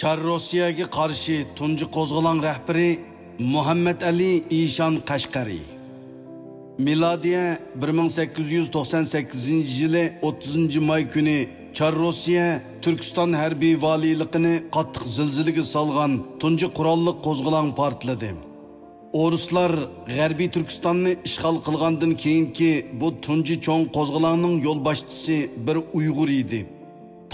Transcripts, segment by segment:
Çar Rossiyaga qarshi tunji qo'zg'olon rahbari Muhammad Ali Ishan Qashqari. Miladiya 1898-yili 30-may kuni Çar Rossiya Turkiston harbiy valiyligini qattiq zilzilaga solgan tunji qurolli qo'zg'olon portladi. O'ruslar G'arbiy Turkistonni ishg'ol qilgandan keyingi bu tunji cho'ng qo'zg'olonning yo'l boshchisi bir Uyg'ur edi.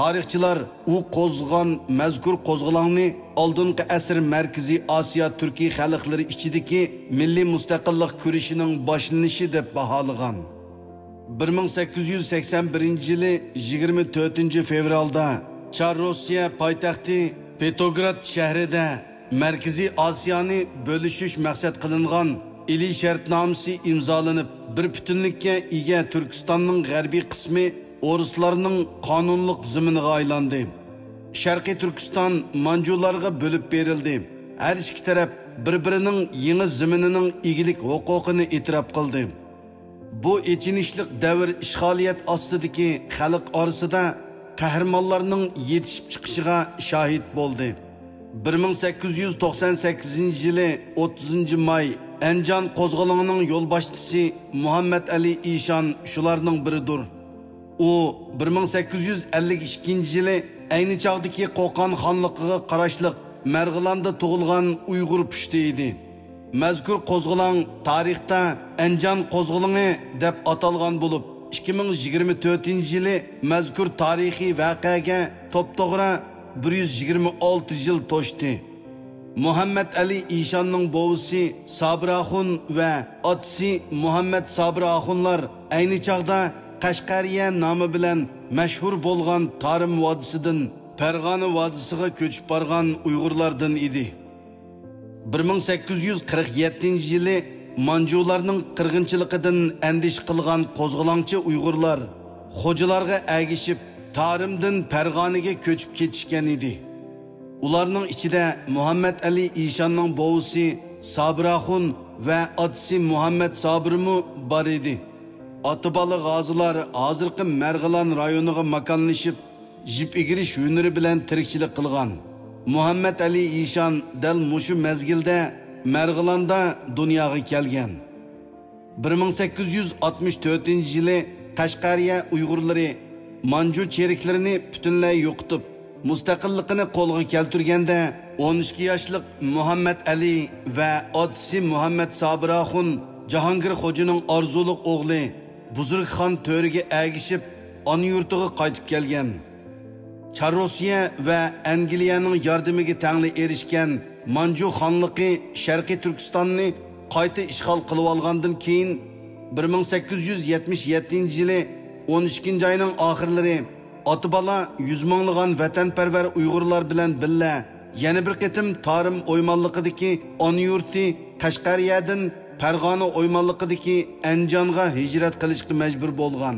Tarixchilar u qo'zg'on mazkur qo'zg'olonni oldingi asr Markaziy Osiyo Turkiy xalqlari ichidagi milliy mustaqillik kurishining boshlanishi deb baholagan. 1881-yili 24-fevralda Çar Rossiya poytaxti Petrograd shahrida Markaziy Osiyoni bo'lishish maqsad qilingan İli shartnomasi imzolanib, bir butunlikka ega Turkistonning g'arbiy qismi O'ruslarning qonunliq ziminiga aylandi. Sharqiy Turkiston Manjularga bo'lib berildi. Har ikki taraf bir-birining yangi ziminining egilik huquqini e'tirof qildi. Bu echinishlik davr ishg'oliyat ostidagi xalq orasida qahramonlarning yetishib chiqishiga shohid bo'ldi. 1898-yili 30-may Anjan qo'zg'olonining yo'l boshchisi Muhammad Ali Ishan shularning biridir. U 1852-yili ayni chog'dagi Qo'qon xonligiga qarashliq Marg'ilonda tug'ilgan Uyg'ur pushti edi. Mazkur qo'zg'olon tarixda Anjan qo'zg'oloni deb atalgan bo'lib, 2024-yili mazkur tarixiy voqeaga to'g'ri 126 yil to'shdi. Muhammad Ali Ishanning bovisi Sabraxun va otasi Muhammad Sabraxunlar ayni chog'da Qashqariya nomi bilan mashhur bo'lgan Tarim vodisidan Farg'ona vodisiga ko'chib borgan Uyg'urlardan edi. 1847-yili Manjularning qirg'inchiligidan andish qilgan qo'zg'olonchi Uyg'urlar xo'jalarga agishib Tarimdan Farg'onaga ko'chib ketishgan edi. Ularning ichida Muhammad Ali Ishanning bovisi Sabraxun va otasi Muhammad Sabrmu bor edi. Atıbalı g'azilar hozirgi Marg'ilon rayoniga makonlashib, jip egirish hunari bilan tirikchilik qilgan. Muhammad Ali Ishan dal mushu mezgilda Marg'ilonda dunyoga kelgan. 1864-yili Qashqariya Uyg'urlari Manju cheriklarini butunlay yo'qotib, mustaqilligini qo'lga keltirganda 12 yoshlik Muhammad Ali va otasi Muhammad Sabraxun Jahongir Xo'janing orzuliq o'g'li Buzurgxon to'riga agishib, ona yurtiga qaytib kelgan. Çar Rossiya va Angliyaning yordamiga tangli erishgan Manju xonligi Sharqiy Turkistonni qayta ishg'ol qilib olgandan keyin 1877-yili 12-oyning oxirlari Otibala 100 minglagan vatanparvar Uyg'urlar bilan billa yana bir qitim Tarim o'ymonligidagi ona yurti Qashqariyadan Farg'ona o'ymonligidagi Anjonga hijrat qilishga majbur bo'lgan.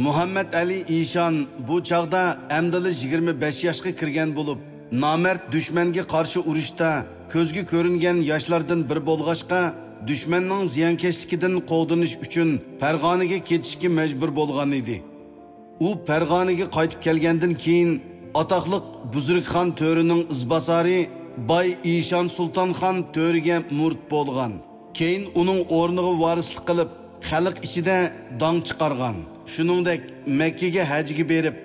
Muhammad Ali Ishan bu chaqda amdili 25 yoshga kirgan bo'lib, nomard dushmanga qarshi urushda ko'zga ko'ringan yoshlardan bir bo'lg'ashqa, dushmanning ziyonkashligidan qo'g'dinish uchun Farg'onaga ketishga majbur bo'lgan edi. U Farg'onaga qaytib kelgandan keyin atoqliq Buzurgxon to'rining izbosari Boy Ishan Sultonxon to'riga murt bo'lgan. Keyin uning o'rniga varislik qilib, xalq ichida dong chiqargan. Shuningdek, Makkaga hajga berib,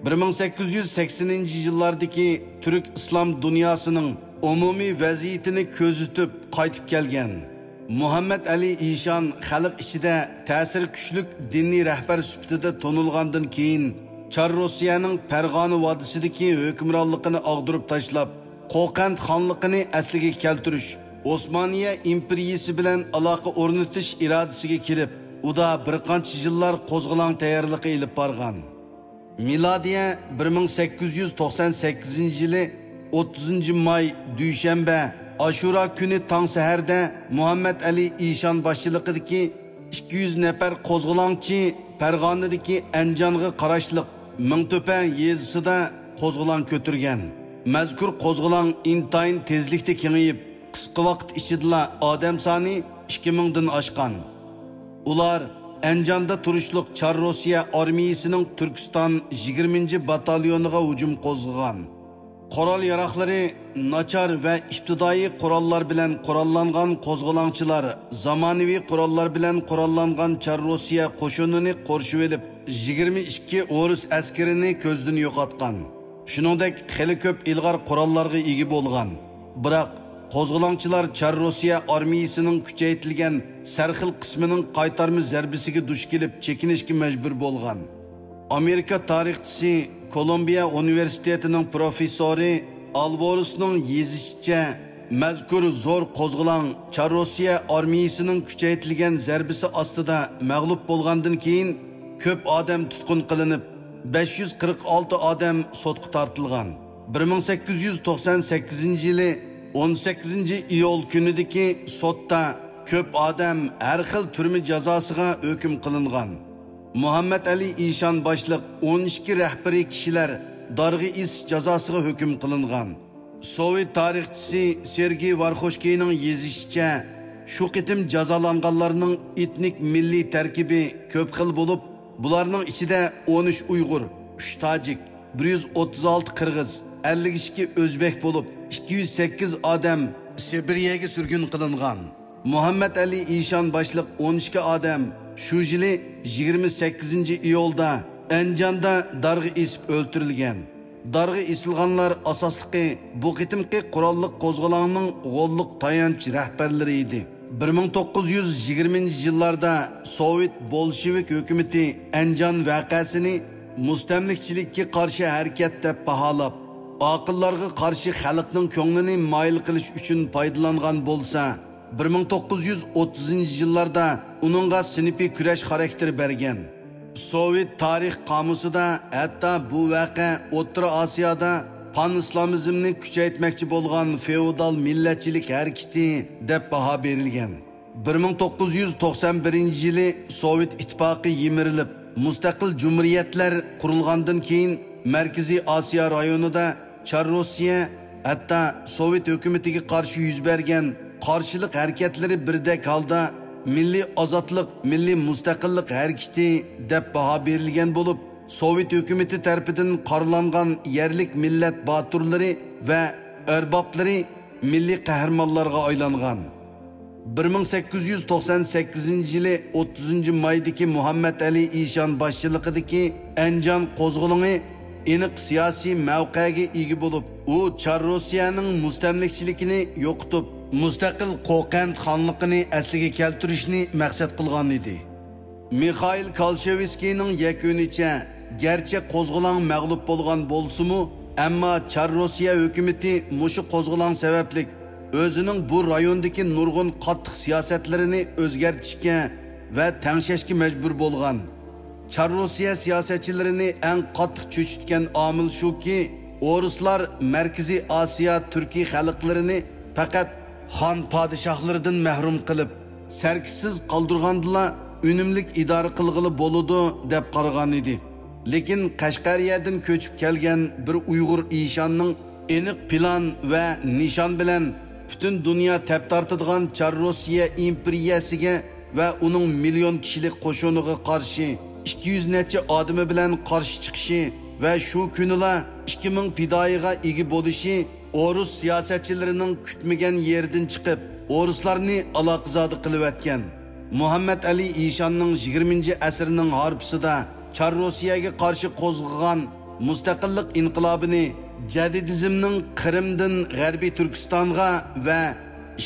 1880-yillardagi Turk islom dunyosining umumiy vaziyatini ko'zitib qaytib kelgan. Muhammad Ali Ishan xalq ichida ta'sir kuchlik diniy rahbar sifatida tonilgandan keyin Çar Rossiyaning Farg'ona vodisidagi hukmronligini og'dirib tashlab, Qo'qand xonligini asliga keltirish, Osmoniya imperiyasi bilan aloqa o'rnatish irodasiga kelib, uda bir qancha yillar qo'zg'olon tayyorligi olib borgan. Miladiya 1898-yili 30-may dushanba Ashura kuni tong saharda Muhammad Ali Ishan boshchiligidagi 200 nafar qo'zg'olonchi Farg'onadagi Anjonga qarashliq Mingto'pa yezisida qo'zg'olon ko'tirgan. Mazkur qo'zg'olon intayin tezlikda kengayib, qisqa vaqt ichida odam soni 2000 dan oshgan. Ular Anjonda turishliq Çar Rossiya armiyasining Turkiston 20-batalyoniga hujum qo'zg'agan. Qoral yaraqlari nachar va ibtidoiy qurollar bilan qurollangan qo'zg'olonchilar zamonaviy qurollar bilan qurollangan Char Rossiya qo'shinini qorshib olib 22 o'rus askarini ko'zdan yo'qotgan. Shuningdek, xeli ko'p ilg'or qurollarga ega bo'lgan. Biroq qo'zg'olonchilar Char Rossiya armiyasining kuchaytirilgan sarxil qismining qaytarma zarbisiga duch kelib chekinishga majbur bo'lgan. Amerika tarixchisi Kolumbiya universitetining professori Alvarosning yezishicha, mazkur zo'r qo'zg'olon Char Rossiya armiyasining kuchaytirilgan zarbisi ostida mag'lub bo'lgandan keyin ko'p odam tutqun qilinib, 546 odam sotqa tortilgan. 1898-yili 18-iyul kunidagi sotda ko'p odam har xil turma jazosiga hukm qilingan. Muhammad Ali İşan boshliq 12 rahbariy kishilar darg'i is jazosiga hukm qilingan. Sovet tarixchisi Sergey Varxoshkiyning yezishicha, shu qitim jazolanganlarning etnik milliy tarkibi ko'p xil bo'lib, bularning ichida 13 Uyg'ur, 3 tojik, 136 qirg'iz, 52 o'zbek bo'lib, 208 odam Sibiriyaga surgun qilingan. Muhammad Ali İşan boshliq 12 odam shu yili 28-iyulda Anjanda darg'i isib o'ltirilgan. Darg'i isilganlar asosligi bu qitimki qurolliq qo'zg'olonning g'olliq tayanch rahbarlari edi. 1920-yillarda Sovet Bolshevik hukumati Anjan voqeasini mustamlikchilikka qarshi harakat deb baholab, aqillarga qarshi xalqning ko'nglini moyil qilish uchun foydalangan bo'lsa, 1930-yillarda uningga sinfiy kurash xarakteri bergan. Sovet tarix qomusida hatto bu voqea O'rta Osiyoda pan-islomizmni kuchaytirmoqchi bo'lgan feodal millatchilik harakati deb baho berilgan. 1991-yili Sovet ittifoqi yemirilib, mustaqil jumhuriyatlar qurilgandan keyin Markaziy Osiyo rayonida Char Rossiya hatto Sovet hukumatiga qarshi yuz bergan qarshilik harakatlari birdek holda milliy ozodlik, milliy mustaqillik harakati deb baho berilgan bo'lib, Sovet hukumati tarafidan qoralangan yerlik millat boturlari va arboblari milliy qahramonlarga aylangan. 1898-yili 30-maydagi Muhammad Ali İşan boshchiligidagi Anjan qo'zg'oloni aniq siyosiy mavqega ega bo'lib, u Char Rossiyaning mustamlikchiligini yo'qotib, mustaqil Qo'qand xonligini asliga keltirishni maqsad qilgan edi. Mikhail Kolshevskiyning yakunicha, garchi qo'zg'olon mag'lub bo'lgan bo'lsa-mu, ammo Char Rossiya hukumati mushu qo'zg'olon sababli o'zining bu rayondagi nurg'un qattiq siyosatlarini o'zgartirishga va tangshashga majbur bo'lgan. Char Rossiya siyosatchilarini eng qattiq cho'chitgan omil shuki, o'rislar Markaziy Osiyo Turkiy xalqlarini faqat xon podshohlaridan mahrum qilib, sarkisiz qoldirgandilar unumlik idora qilg'ili bo'ladi deb qaragan edi. Lekin Qashqariyadan ko'chib kelgan bir Uyg'ur İşanning aniq plan va nishon bilan butun dunyo tap tortadigan Char Rossiya imperiyasiga va uning million kishilik qo'shiniga qarshi 200 necha odami bilan qarshi chiqishi va shu kunila 2000 fidoyiga ega bo'lishi O'rus siyosatchilarining kutmagan yerdan chiqib, o'rislarni aloqazodi qilib o'tgan. Muhammad Ali İşanning 20-asrning harpisida Char Rossiyaga qarshi qo'zg'agan mustaqillik inqilobini jadidizmning Qrimdan G'arbiy Turkistonga va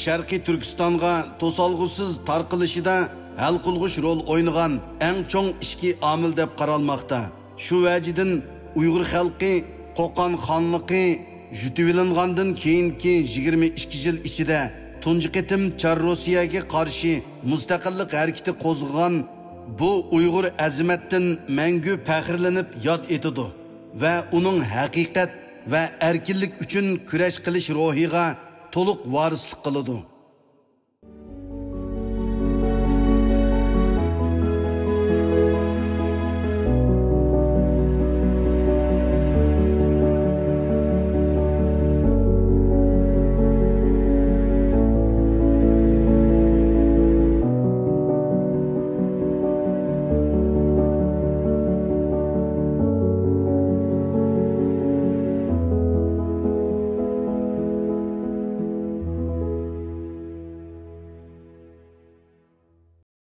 Sharqiy Turkistonga to'solg'usiz tarqalishida hal qilg'uch rol o'ynagan eng cho'ng ishki omil deb qaralmoqda. Shu vajidan Uyg'ur xalqi Qo'qon xonligi jutivilangandan keyingi 22 yil ichida tunji qitim Char Rossiyaga qarshi mustaqillik harakati qo'zg'agan bu Uyg'ur azimatdan mangu faxrlanib yod etadi va uning haqiqat va erkinlik uchun kurash qilish ruhiga to'liq varislik qiladi.